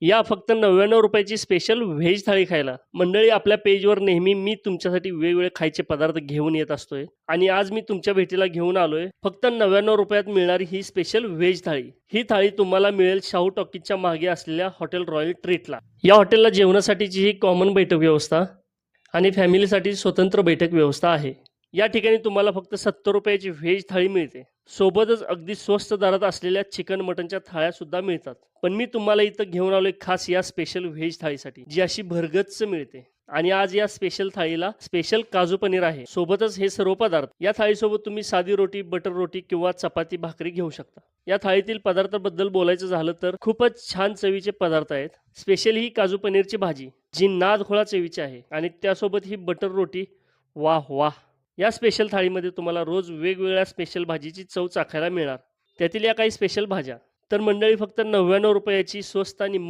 या फक्त 99 रुपयाची स्पेशल व्हेज थाळी खायला. मंडळी, आपल्या पेजवर नेहमी मी तुमच्यासाठी वेगवेगळे खायचे पदार्थ घेऊन येत असतोय आणि आज मी तुमच्या भेटीला घेऊन आलोय फक्त 99 रुपयात मिळणारी ही स्पेशल व्हेज थाळी. ही थाळी तुम्हाला मिळेल शाहू टॉकीजच्या मागे असलेल्या हॉटेल रॉयल ट्रीटला. या हॉटेलला जेवणासाठीची ही कॉमन बैठक व्यवस्था आणि फॅमिलीसाठी स्वतंत्र बैठक व्यवस्था आहे. या ठिकाणी तुम्हाला फक्त 70 रुपयाची व्हेज थाळी मिळते. सोबतच अगदी स्वस्त दरात असलेल्या चिकन मटनच्या थाळ्या सुद्धा मिळतात. पण मी तुम्हाला इथं घेऊन आलोय खास या स्पेशल व्हेज थाळीसाठी, जी अशी भरगच्च मिळते. आणि आज या स्पेशल थाळीला स्पेशल काजू पनीर आहे. सोबतच हे सर्व पदार्थ. या थाळीसोबत तुम्ही साधी रोटी, बटर रोटी किंवा चपाती भाकरी घेऊ शकता. या थाळीतील पदार्थाबद्दल बोलायचं झालं तर खूपच छान चवीचे पदार्थ आहेत. स्पेशल ही काजू पनीरची भाजी, जी नादखोळा चवीची आहे आणि त्यासोबत ही बटर रोटी. वाह वाह! या स्पेशल थाळीमध्ये तुम्हाला रोज वेगवेगळ्या स्पेशल भाजीची चव चाखायला मिळणार. त्यातील या काही स्पेशल भाज्या. तर मंडळी, फक्त 99 रुपयाची स्वस्त आणि